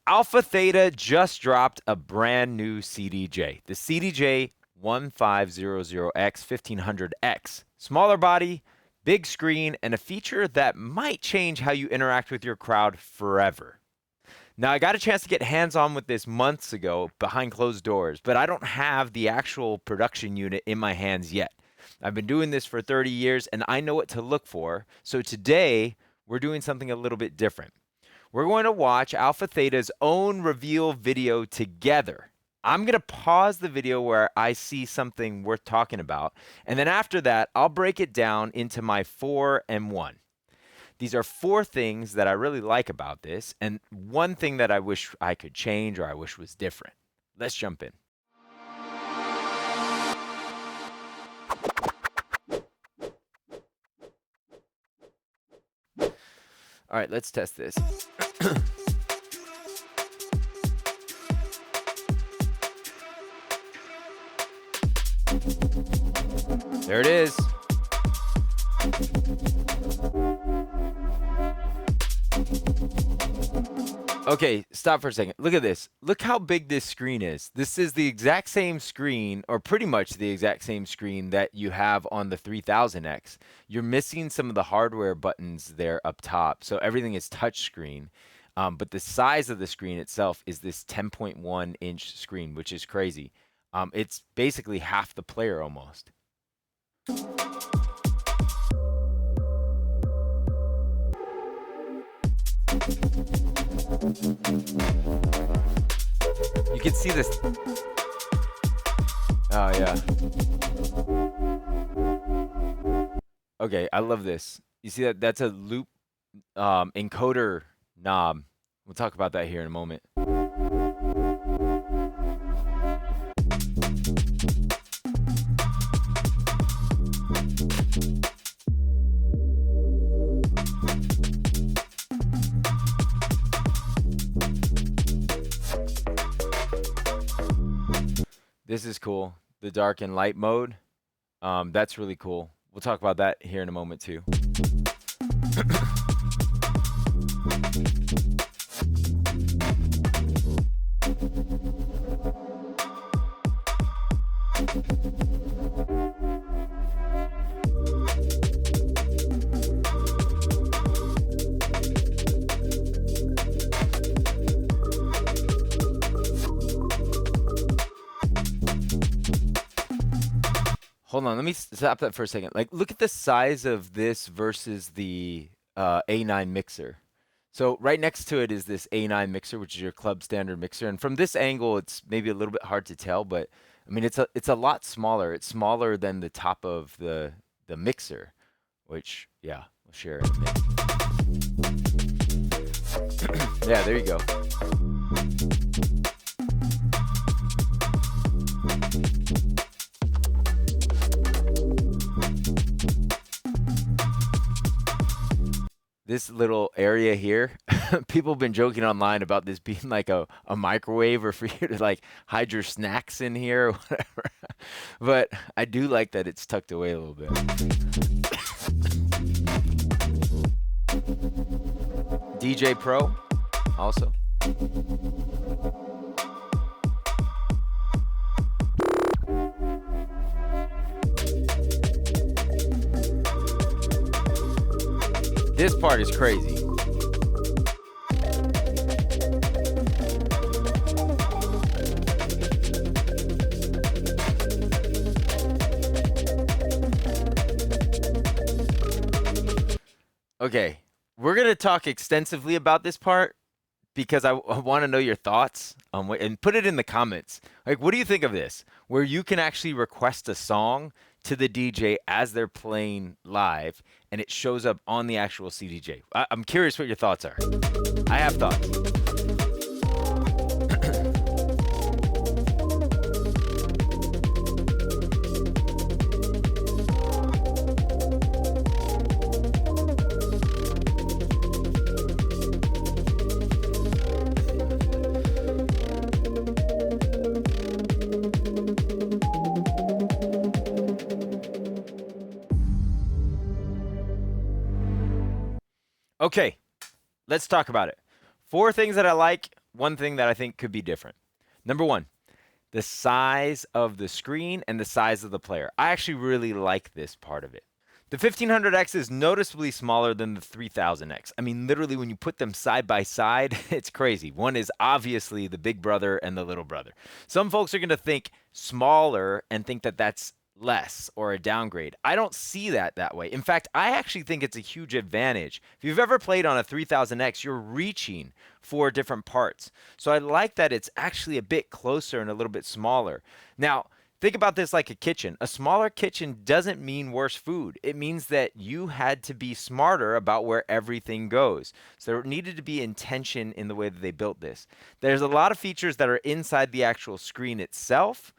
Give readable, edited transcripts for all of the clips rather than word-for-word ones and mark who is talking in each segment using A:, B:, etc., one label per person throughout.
A: AlphaTheta just dropped a brand new CDJ, the CDJ-1500X 1500X. Smaller body, big screen, and a feature that might change how you interact with your crowd forever. Now, I got a chance to get hands-on with this months ago behind closed doors, but I don't have the actual production unit in my hands yet. I've been doing this for 30 years, and I know what to look for. So today, we're doing something a little bit different. We're going to watch AlphaTheta's own reveal video together. I'm going to pause the video where I see something worth talking about, and then after that, I'll break it down into my 4 and 1. These are 4 things that I really like about this, and 1 thing that I wish I could change or I wish was different. Let's jump in. All right, let's test this. There it is. Okay, stop for a second. Look at this. Look how big this screen is. This is the exact same screen, or pretty much the exact same screen that you have on the 3000X. You're missing some of the hardware buttons there up top, so everything is touch screen. But the size of the screen itself is this 10.1-inch screen, which is crazy. It's basically half the player almost. You can see this. Oh, yeah. Okay, I love this. You see that? That's a loop encoder knob. We'll talk about that here in a moment. This is cool. The dark and light mode. That's really cool. We'll talk about that here in a moment too. Hold on, let me stop that for a second. Like, look at the size of this versus the A9 mixer. So right next to it is this A9 mixer, which is your club standard mixer. And from this angle, it's maybe a little bit hard to tell, but I mean, it's a lot smaller. It's smaller than the top of the mixer, which, yeah, we'll share it in a minute. Yeah, there you go. This little area here, people have been joking online about this being like a microwave, or for you to like hide your snacks in here or whatever. But I do like that it's tucked away a little bit. DJ Pro also. This part is crazy. Okay, we're going to talk extensively about this part because I want to know your thoughts and put it in the comments. Like, what do you think of this? Where you can actually request a song to the DJ as they're playing live, and it shows up on the actual CDJ. I'm curious what your thoughts are. I have thoughts. Okay, let's talk about it. 4 things that I like, one thing that I think could be different. Number one, the size of the screen and the size of the player. I actually really like this part of it. The 1500X is noticeably smaller than the 3000X. I mean, literally, when you put them side by side, it's crazy. One is obviously the big brother and the little brother. Some folks are going to think smaller and think that that's less or a downgrade. I don't see that way. In fact, I actually think it's a huge advantage. If you've ever played on a 3000X, you're reaching for different parts. So I like that it's actually a bit closer and a little bit smaller. Now, think about this like a kitchen. A smaller kitchen doesn't mean worse food. It means that you had to be smarter about where everything goes. So there needed to be intention in the way that they built this. There's a lot of features that are inside the actual screen itself.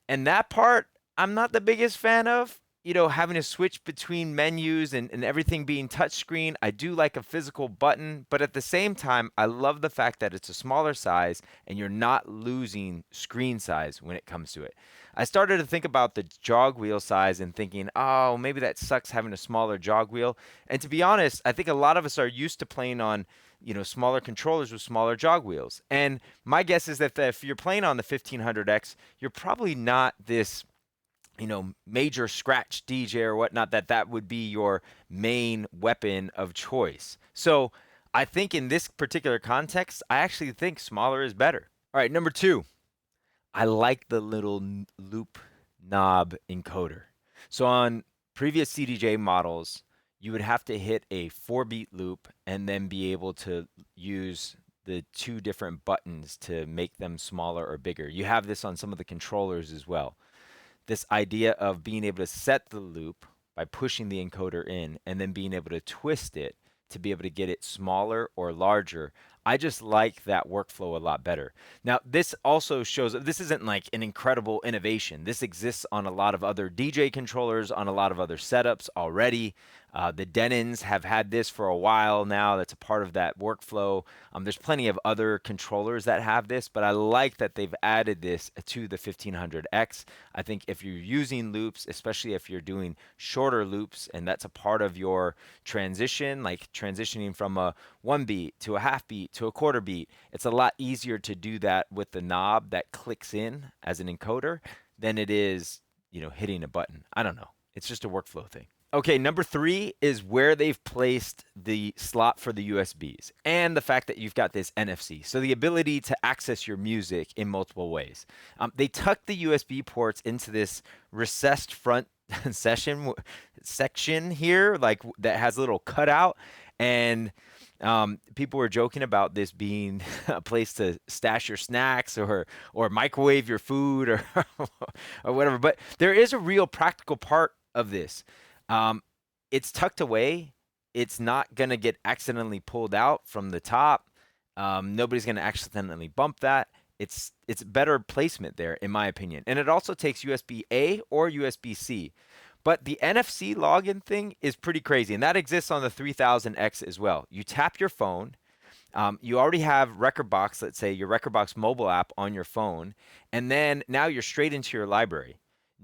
A: And that part, I'm not the biggest fan of. Having to switch between menus and everything being touchscreen. I do like a physical button, but at the same time, I love the fact that it's a smaller size and you're not losing screen size when it comes to it. I started to think about the jog wheel size and thinking, oh, maybe that sucks having a smaller jog wheel. And to be honest, I think a lot of us are used to playing on smaller controllers with smaller jog wheels. And my guess is that if you're playing on the 1500X, you're probably not this major scratch DJ or whatnot, that would be your main weapon of choice. So I think in this particular context, I actually think smaller is better. All right, number two, I like the little loop knob encoder. So on previous CDJ models, you would have to hit a 4-beat loop and then be able to use the two different buttons to make them smaller or bigger. You have this on some of the controllers as well. This idea of being able to set the loop by pushing the encoder in and then being able to twist it to be able to get it smaller or larger. I just like that workflow a lot better. Now, this also shows this isn't like an incredible innovation. This exists on a lot of other DJ controllers, on a lot of other setups already. The Denons have had this for a while now. That's a part of that workflow. There's plenty of other controllers that have this, but I like that they've added this to the 1500X. I think if you're using loops, especially if you're doing shorter loops, and that's a part of your transition, like transitioning from a 1 beat to a half beat to a quarter beat, it's a lot easier to do that with the knob that clicks in as an encoder than it is, hitting a button. I don't know. It's just a workflow thing. Okay, number three is where they've placed the slot for the USBs and the fact that you've got this NFC. So the ability to access your music in multiple ways. They tucked the USB ports into this recessed front section here, like that has a little cutout. And people were joking about this being a place to stash your snacks or microwave your food or whatever. But there is a real practical part of this. It's tucked away. It's not going to get accidentally pulled out from the top. Nobody's going to accidentally bump that. It's better placement there, in my opinion. And it also takes USB-A or USB-C. But the NFC login thing is pretty crazy, and that exists on the 3000X as well. You tap your phone. You already have Rekordbox, let's say your Rekordbox mobile app on your phone, and then now you're straight into your library.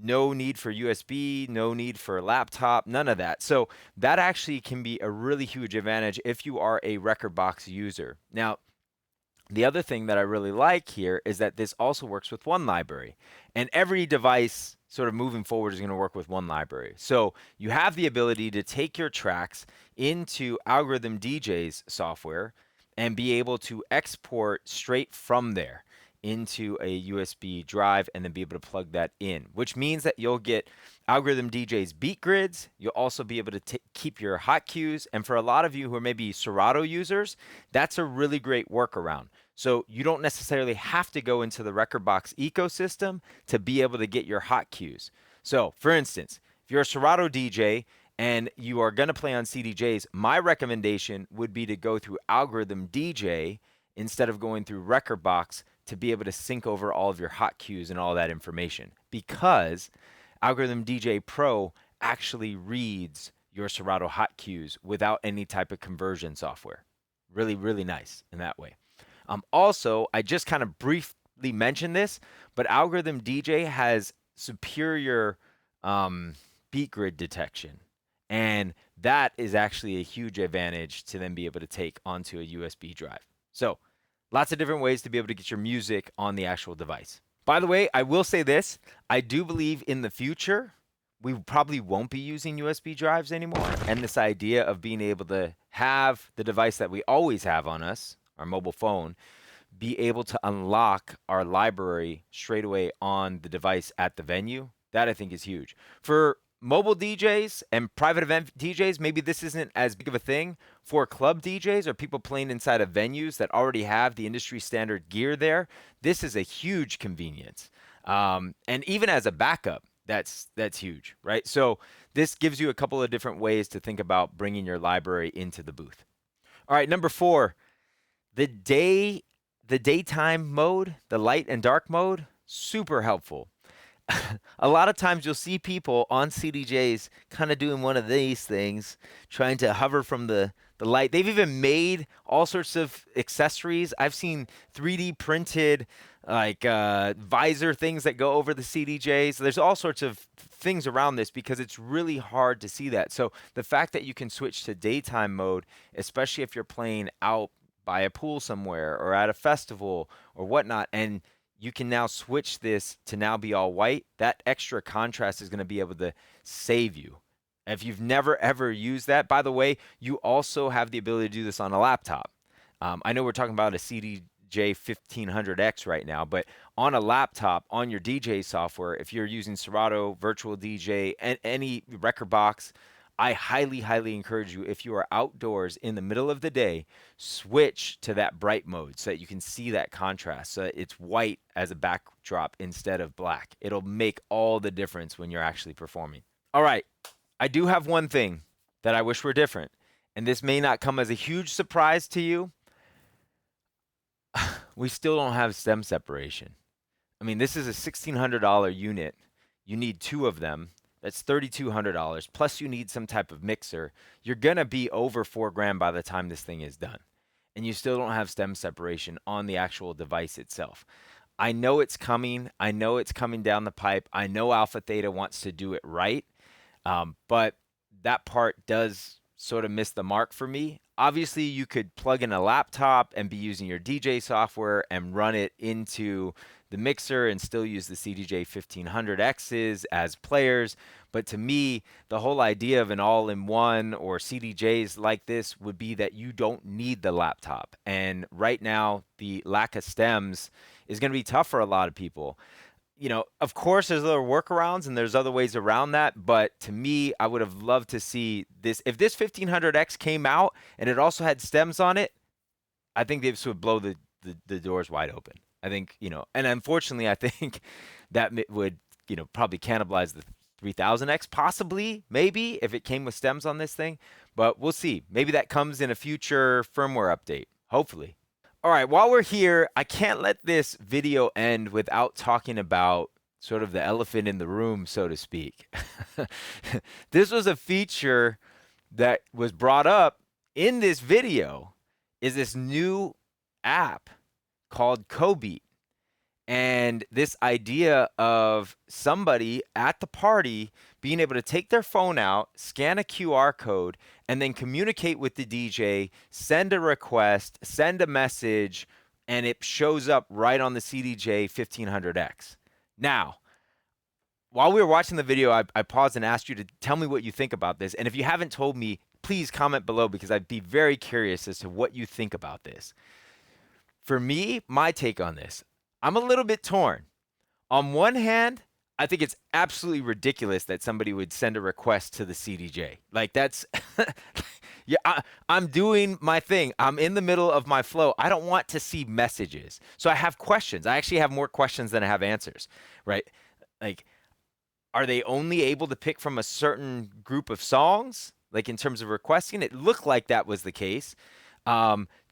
A: No need for USB, no need for a laptop, none of that. So that actually can be a really huge advantage if you are a Rekordbox user. Now, the other thing that I really like here is that this also works with one library. And every device sort of moving forward is going to work with one library. So you have the ability to take your tracks into Algoriddim DJ's software and be able to export straight from there into a USB drive and then be able to plug that in, which means that you'll get Algoriddim DJ's beat grids. You'll also be able to keep your hot cues. And for a lot of you who are maybe Serato users, that's a really great workaround. So you don't necessarily have to go into the Rekordbox ecosystem to be able to get your hot cues. So for instance, if you're a Serato DJ and you are going to play on CDJs, my recommendation would be to go through Algoriddim DJ instead of going through Rekordbox to be able to sync over all of your hot cues and all that information, because Algoriddim DJ Pro actually reads your Serato hot cues without any type of conversion software. Really, really nice in that way. Also, I just kind of briefly mentioned this, but Algoriddim DJ has superior beat grid detection. And that is actually a huge advantage to then be able to take onto a USB drive. So Lots of different ways to be able to get your music on the actual device. By the way, I will say this. I do believe in the future, we probably won't be using USB drives anymore. And this idea of being able to have the device that we always have on us, our mobile phone, be able to unlock our library straight away on the device at the venue, that I think is huge. For mobile DJs and private event DJs, maybe this isn't as big of a thing. For club DJs or people playing inside of venues that already have the industry standard gear there, this is a huge convenience. And even as a backup, that's huge, right? So this gives you a couple of different ways to think about bringing your library into the booth. All right, number 4, the daytime mode, the light and dark mode, super helpful. A lot of times you'll see people on CDJs kind of doing one of these things, trying to hover from the light. They've even made all sorts of accessories. I've seen 3D printed like visor things that go over the CDJs. There's all sorts of things around this because it's really hard to see that. So the fact that you can switch to daytime mode, especially if you're playing out by a pool somewhere or at a festival or whatnot, and you can now switch this to now be all white, that extra contrast is going to be able to save you. If you've never ever used that, by the way, you also have the ability to do this on a laptop. I know we're talking about a CDJ-1500X right now, but on a laptop, on your DJ software, if you're using Serato, Virtual DJ, and any record box, I highly, highly encourage you, if you are outdoors in the middle of the day, switch to that bright mode so that you can see that contrast, so that it's white as a backdrop instead of black. It'll make all the difference when you're actually performing. All right, I do have one thing that I wish were different, and this may not come as a huge surprise to you. We still don't have stem separation. I mean, this is a $1,600 unit. You need 2 of them. That's $3,200, plus you need some type of mixer. You're gonna be over $4,000 by the time this thing is done. And you still don't have stem separation on the actual device itself. I know it's coming. I know it's coming down the pipe. I know AlphaTheta wants to do it right. But that part does sort of miss the mark for me. Obviously, you could plug in a laptop and be using your DJ software and run it into the mixer and still use the CDJ-1500Xs as players. But to me, the whole idea of an all-in-one or CDJs like this would be that you don't need the laptop. And right now, the lack of stems is going to be tough for a lot of people. You know, of course, there's other workarounds and there's other ways around that. But to me, I would have loved to see this. If this 1500X came out and it also had stems on it, I think this would blow the doors wide open. I think, you know, and unfortunately, I think that would, you know, probably cannibalize the 3000X, possibly, maybe, if it came with stems on this thing. But we'll see. Maybe that comes in a future firmware update, hopefully. All right, while we're here, I can't let this video end without talking about sort of the elephant in the room, so to speak. This was a feature that was brought up in this video, is this new app called CoBeat. And this idea of somebody at the party being able to take their phone out, scan a QR code, and then communicate with the DJ, send a request, send a message, and it shows up right on the CDJ-1500X. Now, while we were watching the video, I paused and asked you to tell me what you think about this. And if you haven't told me, please comment below because I'd be very curious as to what you think about this. For me, my take on this, I'm a little bit torn. On one hand, I think it's absolutely ridiculous that somebody would send a request to the CDJ. Like that's, yeah, I'm doing my thing. I'm in the middle of my flow. I don't want to see messages. So I have questions. I actually have more questions than I have answers, right? Like, are they only able to pick from a certain group of songs? Like in terms of requesting, it looked like that was the case.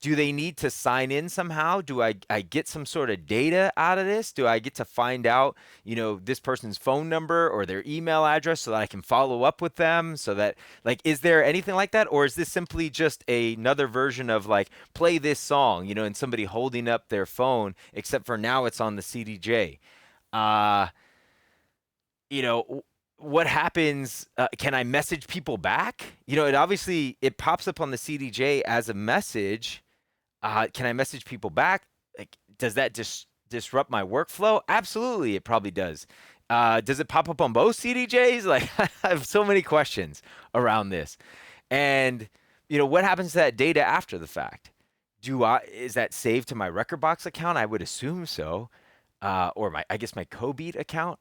A: Do they need to sign in somehow? Do I get some sort of data out of this? Do I get to find out, you know, this person's phone number or their email address so that I can follow up with them? So that, like, is there anything like that? Or is this simply just another version of like, play this song, you know, and somebody holding up their phone, except for now it's on the CDJ? You know, what happens? Can I message people back? You know, it pops up on the CDJ as a message. Can I message people back? Does that disrupt my workflow? Absolutely, it probably does. Does it pop up on both CDJs? Like, I have so many questions around this. And, what happens to that data after the fact? Is that saved to my Rekordbox account? I would assume so. Or I guess my CoBeat account.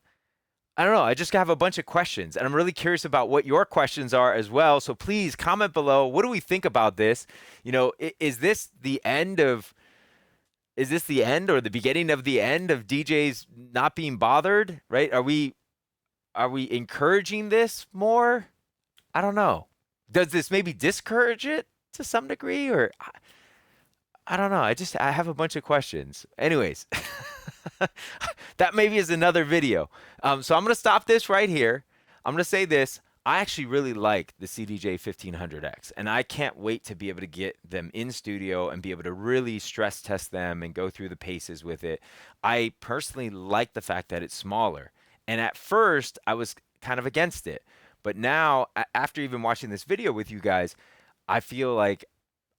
A: I don't know. I just have a bunch of questions, and I'm really curious about what your questions are as well. So please comment below. What do we think about this? Is this the end of? Is this the end or the beginning of the end of DJs not being bothered? Right? Are we encouraging this more? I don't know. Does this maybe discourage it to some degree, or I don't know. I have a bunch of questions. Anyways. That maybe is another video. So I'm going to stop this right here. I'm going to say this. I actually really like the CDJ-1500X, and I can't wait to be able to get them in studio and be able to really stress test them and go through the paces with it. I personally like the fact that it's smaller. And at first, I was kind of against it. But now, after even watching this video with you guys, I feel like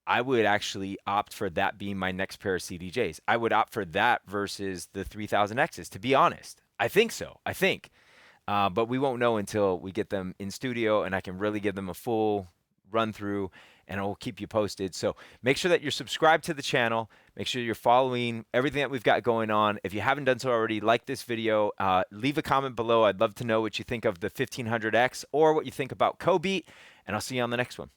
A: I would actually opt for that being my next pair of CDJs. I would opt for that versus the 3000Xs, to be honest. I think so. I think. But we won't know until we get them in studio and I can really give them a full run through, and I'll keep you posted. So make sure that you're subscribed to the channel. Make sure you're following everything that we've got going on. If you haven't done so already, like this video, leave a comment below. I'd love to know what you think of the 1500X or what you think about CoBeat, and I'll see you on the next one.